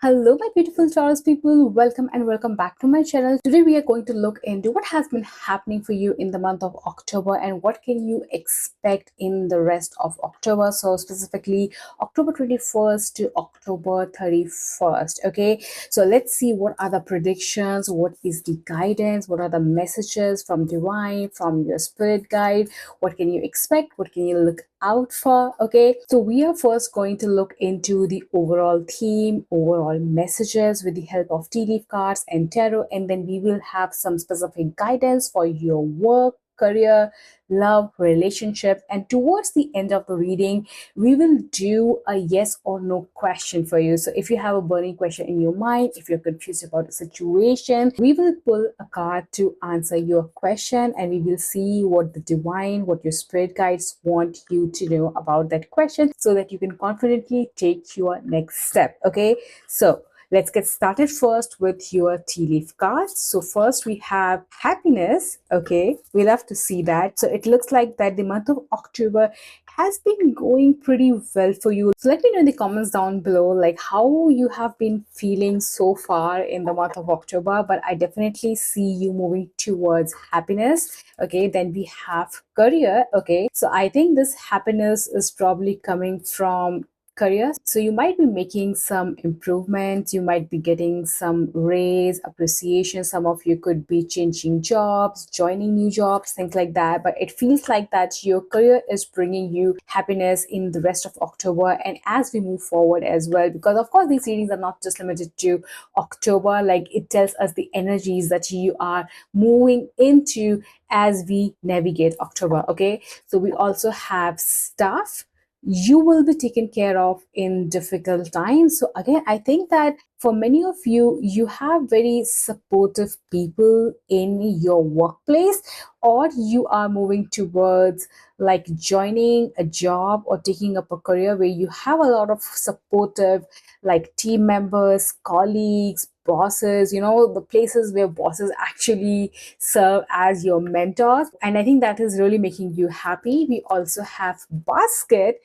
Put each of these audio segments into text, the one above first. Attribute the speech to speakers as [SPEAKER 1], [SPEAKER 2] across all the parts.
[SPEAKER 1] Hello, my beautiful Taurus people. Welcome and welcome back to my channel. Today, we are going to look into what has been happening for you in the month of October and what can you expect in the rest of October. So, specifically, October 21st to October 31st. Okay, so let's see what are the predictions, what is the guidance, what are the messages from divine, from your spirit guide, what can you expect, what can you look out for. Okay, so we are first going to look into the overall theme, overall messages with the help of tea leaf cards and tarot, and then we will have some specific guidance for your work, career, love, relationship. And towards the end of the reading, we will do a yes or no question for you. So if you have a burning question in your mind, if you're confused about a situation, we will pull a card to answer your question, and we will see what the divine, what your spirit guides want you to know about that question so that you can confidently take your next step. Okay, so let's get started first with your tea leaf cards. So first we have happiness. Okay, we love to see that. So it looks like that the month of October has been going pretty well for you. So let me know in the comments down below like how you have been feeling so far in the month of October. But I definitely see you moving towards happiness. Okay, then we have career. Okay, so I think this happiness is probably coming from career. So you might be making some improvements, you might be getting some raise, appreciation. Some of you could be changing jobs, joining new jobs, things like that. But it feels like that your career is bringing you happiness in the rest of October and as we move forward as well. Because of course these readings are not just limited to October, like it tells us the energies that you are moving into as we navigate October. Okay, so we also have staff. You will be taken care of in difficult times. So again, I think that for many of you, you have very supportive people in your workplace, or you are moving towards like joining a job or taking up a career where you have a lot of supportive like team members, colleagues, bosses, the places where bosses actually serve as your mentors. And I think that is really making you happy. We also have basket,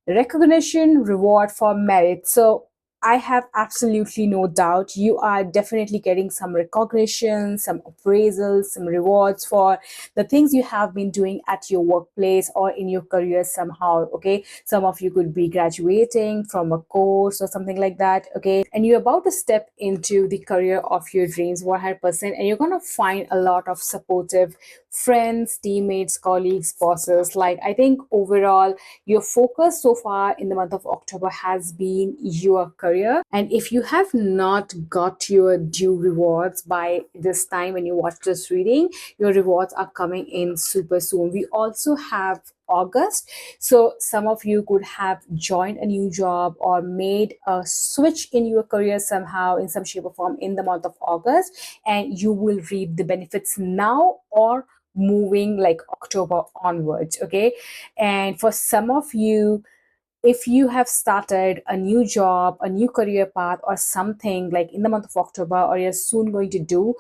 [SPEAKER 1] recognition, reward for merit. So I have absolutely no doubt you are definitely getting some recognition, some appraisals, some rewards for the things you have been doing at your workplace or in your career somehow. Okay, some of you could be graduating from a course or something like that. Okay, and you're about to step into the career of your dreams 100%, and you're going to find a lot of supportive friends, teammates, colleagues, bosses. Like I think overall your focus so far in the month of October has been your career. And if you have not got your due rewards by this time when you watch this reading, your rewards are coming in super soon. We also have August. So some of you could have joined a new job or made a switch in your career somehow in some shape or form in the month of August, and you will reap the benefits now or moving like October onwards. Okay, and for some of you, if you have started a new job, a new career path, or something like in the month of October, or you're soon going to do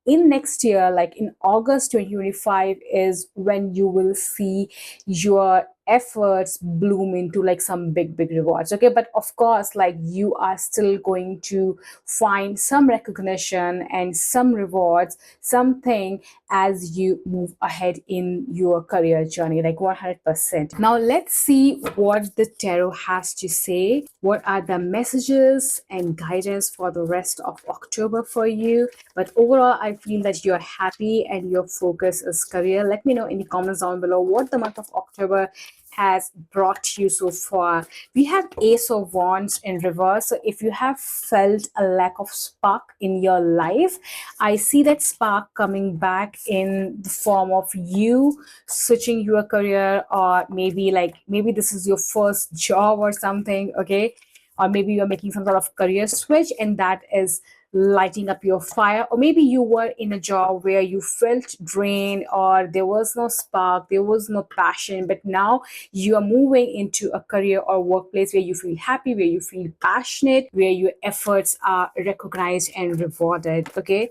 [SPEAKER 1] in next year, like in August 2025, is when you will see your efforts bloom into like some big rewards. Okay, but of course, like you are still going to find some recognition and some rewards, something as you move ahead in your career journey, like 100%. Now, let's see what the tarot has to say. What are the messages and guidance for the rest of October for you? But overall, I feel that you're happy and your focus is career. Let me know in the comments down below what the month of October has brought you so far. We have Ace of Wands in reverse. So if you have felt a lack of spark in your life, I see that spark coming back in the form of you switching your career, or maybe this is your first job or something. Okay, or maybe you're making some sort of career switch and that is lighting up your fire. Or maybe you were in a job where you felt drained or there was no spark, there was no passion, but now you are moving into a career or workplace where you feel happy, where you feel passionate, where your efforts are recognized and rewarded. Okay,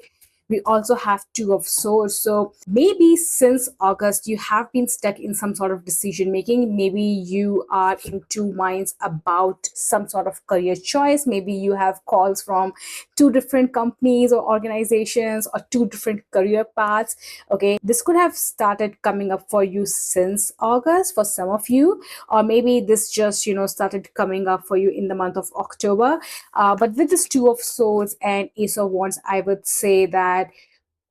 [SPEAKER 1] We also have Two of Swords. So maybe since August, you have been stuck in some sort of decision making. Maybe you are in two minds about some sort of career choice. Maybe you have calls from two different companies or organizations or two different career paths. Okay, this could have started coming up for you since August for some of you, or maybe this just started coming up for you in the month of October. But with this Two of Swords and Ace of Wands, I would say that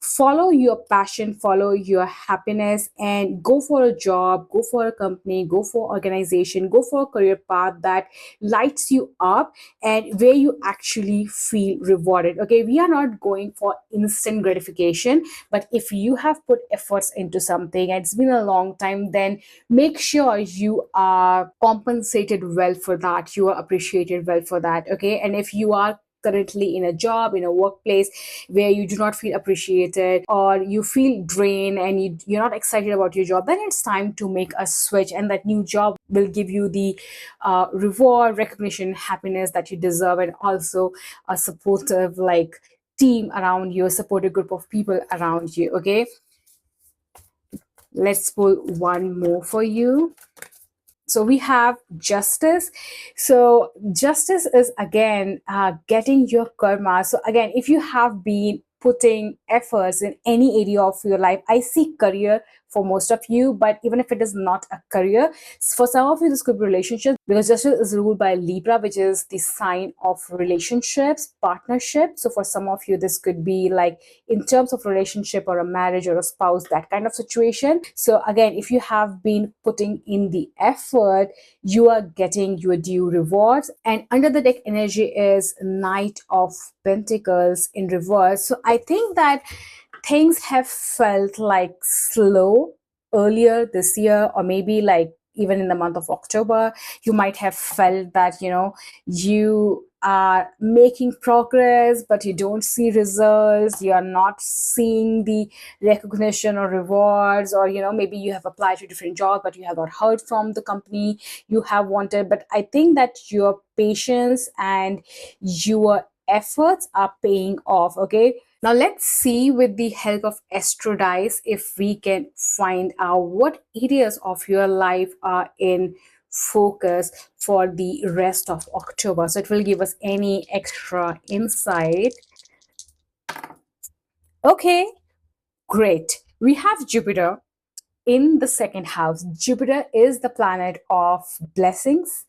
[SPEAKER 1] follow your passion, follow your happiness, and go for a job, go for a company, go for organization, go for a career path that lights you up and where you actually feel rewarded. Okay, we are not going for instant gratification, but if you have put efforts into something and it's been a long time, then make sure you are compensated well for that, you are appreciated well for that. Okay, and if you are currently in a job, in a workplace where you do not feel appreciated or you feel drained and you're not excited about your job, then it's time to make a switch, and that new job will give you the reward, recognition, happiness that you deserve, and also a supportive team around you, a supportive group of people around you. Okay, let's pull one more for you. So we have Justice. So Justice is again getting your karma. So again, if you have been putting efforts in any area of your life, I see career for most of you, but even if it is not a career, for some of you this could be relationships, because Justice is ruled by Libra, which is the sign of relationships, partnership. So for some of you this could be like in terms of relationship or a marriage or a spouse, that kind of situation. So again, if you have been putting in the effort, you are getting your due rewards. And under the deck energy is Knight of Pentacles in reverse. So I think that things have felt like slow earlier this year, or maybe like even in the month of October, you might have felt that, you are making progress, but you don't see results. You are not seeing the recognition or rewards, or, maybe you have applied to different jobs, but you have not heard from the company you have wanted. But I think that your patience and your efforts are paying off. Okay, now let's see with the help of Astro Dice if we can find out what areas of your life are in focus for the rest of October. So it will give us any extra insight. Okay, great. We have Jupiter in the second house. Jupiter is the planet of blessings,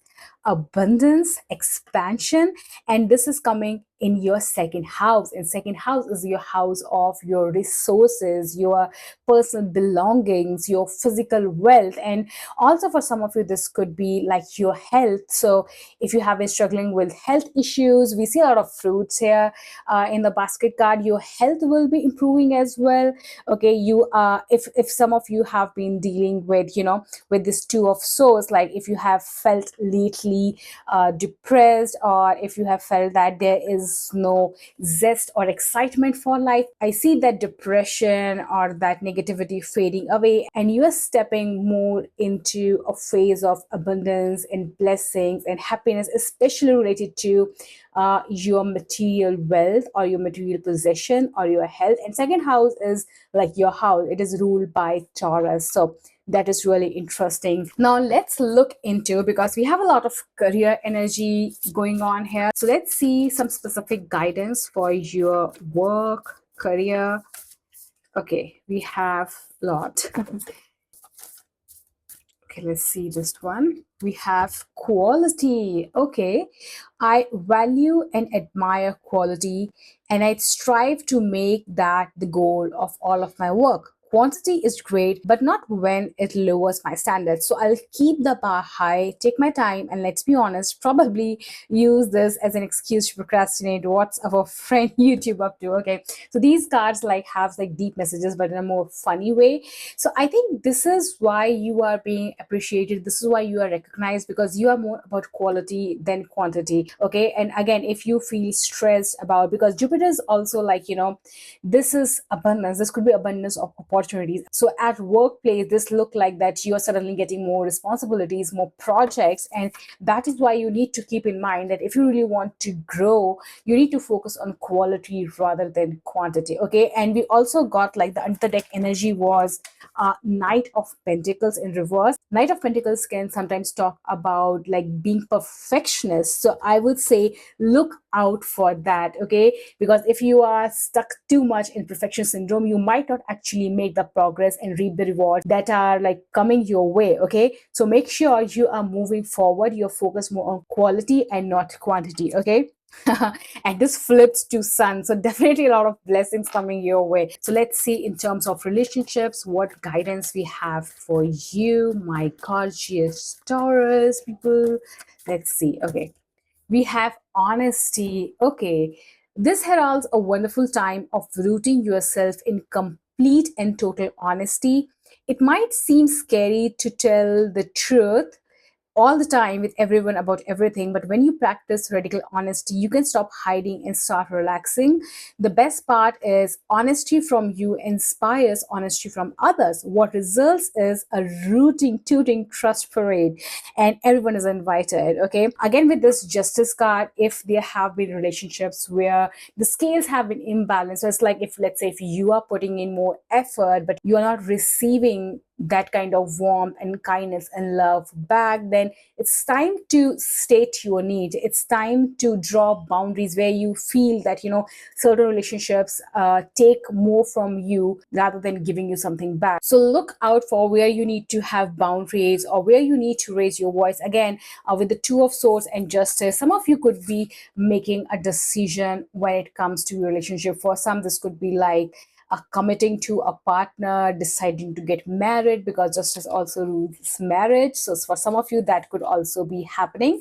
[SPEAKER 1] abundance, expansion, and this is coming in your second house. And second house is your house of your resources, your personal belongings, your physical wealth. And also for some of you this could be like your health. So if you have been struggling with health issues, we see a lot of fruits here in the basket card. Your health will be improving as well. Okay, you if some of you have been dealing with with this Two of Swords, like if you have felt lately depressed, or if you have felt that there is no zest or excitement for life, I see that depression or that negativity fading away, and you are stepping more into a phase of abundance and blessings and happiness, especially related to your material wealth or your material possession or your health. And second house is like your house, it is ruled by Taurus. So that is really interesting. Now let's look into, because we have a lot of career energy going on here, so let's see some specific guidance for your work, career. Okay, we have a lot. Okay, let's see this one. We have quality. Okay, I value and admire quality, and I strive to make that the goal of all of my work. Quantity is great, but not when it lowers my standards. So I'll keep the bar high, take my time, and let's be honest, probably use this as an excuse to procrastinate. What's our friend YouTube up to? Okay, so these cards like have like deep messages, but in a more funny way. So I think this is why you are being appreciated. This is why you are recognized, because you are more about quality than quantity. Okay, and again, if you feel stressed about, because Jupiter is also like this is abundance. This could be abundance of opportunity opportunities. So at workplace, this look like that you are suddenly getting more responsibilities, more projects, and that is why you need to keep in mind that if you really want to grow, you need to focus on quality rather than quantity. Okay, and we also got like the under the deck energy was Knight of Pentacles in reverse. Knight of Pentacles can sometimes talk about like being perfectionist. So I would say look out for that, okay? Because if you are stuck too much in perfection syndrome, you might not actually make the progress and reap the rewards that are like coming your way, okay? So make sure you are moving forward, you're focused more on quality and not quantity, okay? And this flips to sun, so definitely a lot of blessings coming your way. So let's see in terms of relationships what guidance we have for you, my gorgeous Taurus people. Let's see. Okay, we have honesty. Okay, this heralds a wonderful time of rooting yourself in complete and total honesty. It might seem scary to tell the truth all the time with everyone about everything, but when you practice radical honesty, you can stop hiding and start relaxing. The best part is honesty from you inspires honesty from others. What results is a rooting tooting trust parade, and everyone is invited. Okay, again with this justice card, if there have been relationships where the scales have been imbalanced, so it's like, if let's say if you are putting in more effort but you are not receiving that kind of warmth and kindness and love back, then it's time to state your need. It's time to draw boundaries where you feel that, you know, certain relationships take more from you rather than giving you something back. So look out for where you need to have boundaries or where you need to raise your voice. Again, with the Two of Swords and Justice, some of you could be making a decision when it comes to your relationship. For some, this could be like committing to a partner, deciding to get married, because justice also rules marriage. So for some of you, that could also be happening.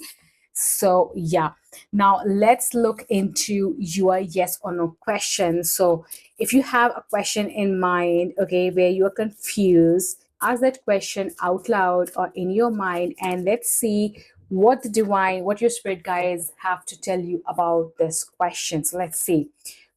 [SPEAKER 1] So yeah, now let's look into your yes or no question. So if you have a question in mind, okay, where you're confused, ask that question out loud or in your mind, and let's see what the divine, what your spirit guides have to tell you about this question. So let's see.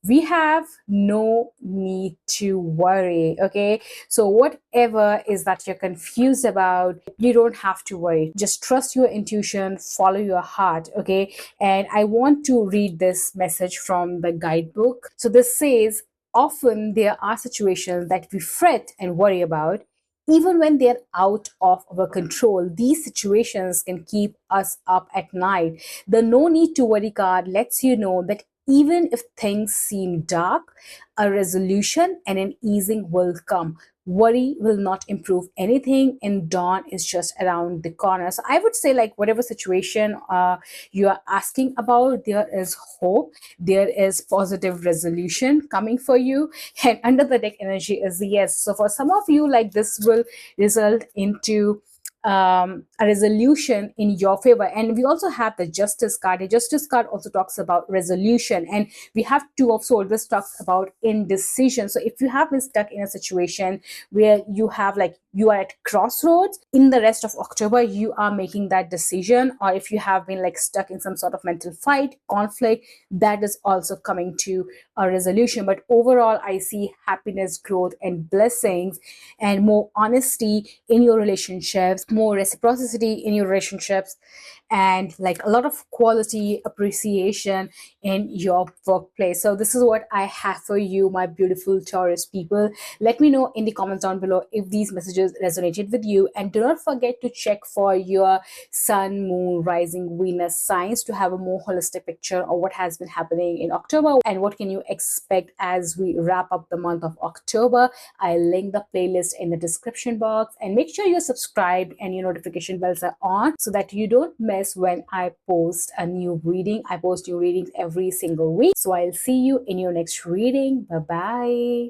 [SPEAKER 1] We have no need to worry. Okay, so whatever is that you're confused about, you don't have to worry. Just trust your intuition, follow your heart. Okay, and I want to read this message from the guidebook. So this says, often there are situations that we fret and worry about even when they're out of our control. These situations can keep us up at night. The no need to worry card lets you know that even if things seem dark, a resolution and an easing will come. Worry will not improve anything, and dawn is just around the corner. So I would say, like, whatever situation you are asking about, there is hope, there is positive resolution coming for you. And under the deck energy is yes. So for some of you, like, this will result into a resolution in your favor. And we also have the justice card. The justice card also talks about resolution, and we have Two of Swords. This talks about indecision. So if you have been stuck in a situation where you have, like, you are at crossroads, in the rest of October you are making that decision. Or if you have been like stuck in some sort of mental fight, conflict, that is also coming to a resolution. But overall, I see happiness, growth, and blessings, and more honesty in your relationships, more reciprocity in your relationships, and like a lot of quality appreciation in your workplace. So this is what I have for you, my beautiful Taurus people. Let me know in the comments down below if these messages resonated with you, and do not forget to check for your sun, moon, rising, Venus signs to have a more holistic picture of what has been happening in October and what can you expect as we wrap up the month of October. I'll link the playlist in the description box, and make sure you're subscribed and your notification bells are on so that you don't miss when I post a new reading. I post new readings every single week. So I'll see you in your next reading. Bye bye.